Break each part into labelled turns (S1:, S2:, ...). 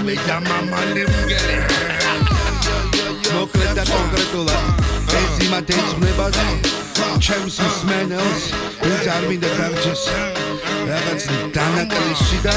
S1: მამალი და მამალი მგელი მოკლედ და კონკრეტულად ეს იმათ ეძღვნებადი ჩემს მსმენელს ვინც არ მინდა გარჩეს რაღაც დანაკლისში და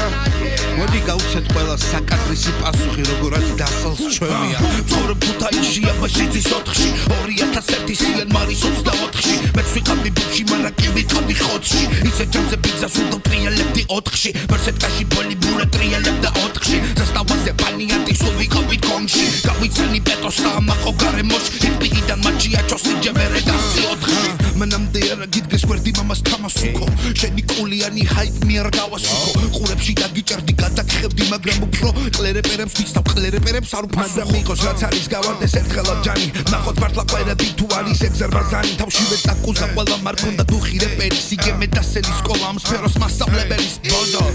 S1: მოდი გავუცეთ ყველა საკადრისი პასუხი როგორაც დასალს ჩვენია ცხოვრობ ქუთაისშია ბაშიძის 4-ში 2001 სიანმარის 24-ში მეც ვიყავდი ბუში მაგრამ კი ვიყავდი ხოთში ისე ჯამზე ბიძას უდოპრიალებდი 4-ში ვერსეტკაში ბოლიბურა ტრიალებდა 4-ში ზასტავაზე პანიანტი სულ ვიყავით კონში გავიცანი პეტოს საამაყო გარემოში იპიგიდან მაჩია ჩოსიჯე მერე დასი 4-ში მანამდე არა გიდგეს გვერდი მამას თამასუკო შენი კულიანი ჰაიპ მიერ გავასუკო ყურებში დაგიჭერდი გადაგხებდი მაგრამ უფრო კლერეპერებს ვიცავ კლერეპერებს არ უფასო მიყოს რაც არის გავარდეს ერთხელა ჯანი ნახოთ მართლა ყვერები თუ არის ეგზერბაზანი თავშივე წაკუზა ყველა მარქონდა დუხი რეპერი სიგემე დასელი სკოლა ამ სფეროს მასწავლებელის ბოზო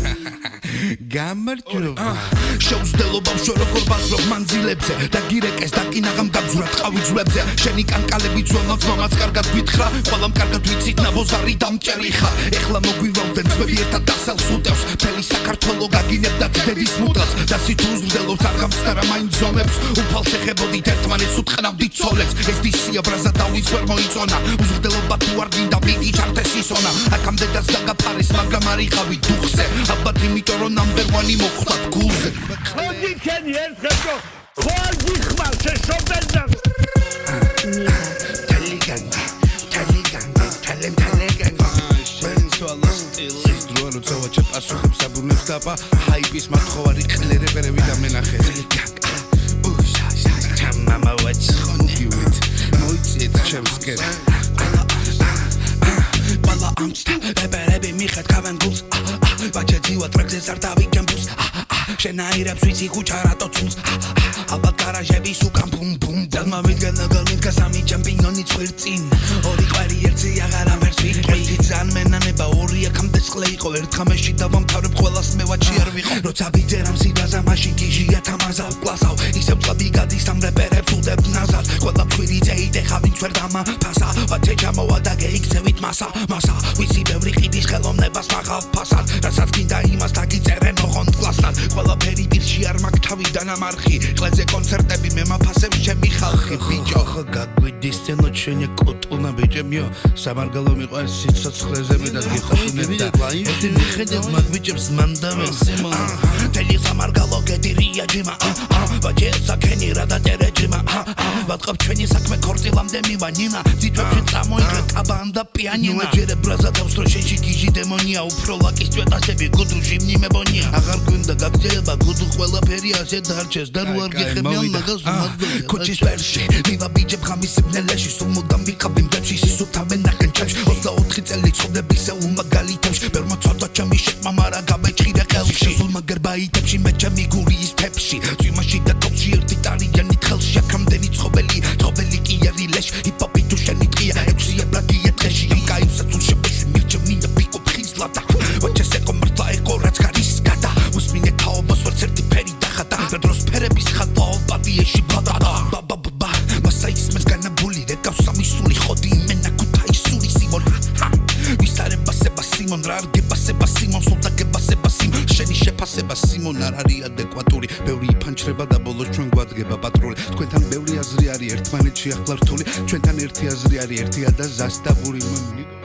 S1: გამარჯობა შეუძლებლობა შო როგორ ბაზრობ მანძილებზე და გირეკეს დაკინაღამ გაბზურა ტყავი ძვლებზე შენი კანკალები ძველნაც მომაც კარგად გითხრა ყველამ კარგად ვიცით ნაბოზარი დამჭერი ხარ ეხლა მოგვივალდნენ ძმები ერთად დასალს უტევს მთელი საქართველო გაგინებდა ძდედის მუდელს და სიტუს ვრდელობს არ გამწდარა მაინც ზომებს უფალს ეხებოდით ერთმანეთს უთყნავდით ცოლებს ეს დისია ბრაზა დავით ვერ მოიწონა უზრდელობა თუ არ გინდა მიდი ჩარდეს ისონა აქამდე დას დაგაფარეს მაგრამ არ იყავი დუხზე ალბათ იმიტომ რომ number 1 მოხვდათ გულზე
S2: ხოდი ქენი ერთხელ ხოდი ხმარ შეშობენდა
S1: პასუხებს აბუნებს დაბა ჰაიპის მათხოვარი ყლერეპერები დამენახე მამა ვაცხონივით მოიწეთ ჩემს კერა ყველა ამსთა რეპერები მიხეთ კავენ გულს ვაჩე ძივა ტრეკზე სარდავიკენ ბუს შენაირებს ვიცი ქუჩარატო ცულს ალბათ გარაჟების უკან ბუმ ბუმ დალმა მიდგენა გალმით გასამი ჩემპიონი წვირწინ ორი ყვერი ერთზე აღარ ამერს ვიყრი ძან მენანება ორი აქამდე წყლე იყო ერთხამეში დავამთავრებ ყველას მე ვაჩი არ ვიყო როცა ვიძერამ სიბაზა მაშინ გიჟია თამაზავ კლასავ ისევ წლები გადის ამ რეპერებს უდებ ნაზარ ყველა ფშვიდი ძეიდე ხავინც ვერ დამაფასა ვაჩე ჩამოვა და გეიქცევით მასა ვიცი ბევრი ყიდის ხელოვნებას მაღალ ფასად რასაც გინდა იმას დაგიწერენ ოღონდ კლასთან ყველაფერი პირში არ მაქვს თავიდან ამარხი ყლეზე კონცერტები მე მაფასებს ჩემი ხალხი ბიჭო ხო გაგვიდის სცენო ჩვენი კოტუნა ბიჭებიო სამარგალო მიყვარს სიცოცხლეზე მე და გიხოხინებდა ერთი მიხედეთ მაგ ბიჭებს მანდავენ სიმონ თელი სამარგალო გედირია ჯიმა ვაჭე საკენი რა დაწერე ჯიმა ვატყობ ჩვენი საქმე ქორწილამდე მივანინა ძითვებში წამოიღე კაბან და პიანინა ჯერე ბრაზა დავს რო შენში გიჟი დემონია უფრო ლაკის წვეტასები გუდრუში მნიმებონია აღარ გვინდა გაგძელება გუდუ ყველაფერი ასე დარჩეს და რო არ გიხებიან მაგას უმადგოია ქუჩის პერში მივა ბიჭებ ხამისებნელეში სულ მოდამ ვიყავი მდებში სისუფთავენ ნახენ ჩემში 24 წელი ცხოვრებისე უმაგალითებში ვერ მოცოდა ჩემი შეკმა მარა გამეჭირე ხელში სულ მაგერ ბაიტებში მე ჩემი გურიის ფებში წვიმაში და თოვში ერთი ტარიანი ხელში აქამდენი ცხოველი კი ერილეში ჰიპ-ჰოპი თუ შენი ტყია 6 ებრაგი ეთხეში იმ კაივსა თუ შეფში მიჩემ მინდა პიკო ფხიზლადა ვაჩეს ეკო მართლა ეკო რაც გარის გადა უსმინე თაობას ვერც ერთი ფერი დახატა და დროს ფერების ხატვა პატიეში ბადადა ბაბაბა მასა ისმეს განაბული რეკავს სამი სული ხოდი იმენა ქუთაისური სიმონ ვისარებასება სიმონ რა არ გებასება სიმონ სულ დაგებასება სიმონ შენი შეფასება სიმონ არ არის ადეკვატური ბევრი იფანჩრება და ბოლოს ჩვენ გვადგება პატრული თქვენთან ბევრი აზრი არის ერთმანეთში ახლა რთული ჩვენთან ერთი აზრი არის ერთია და ზასტაბური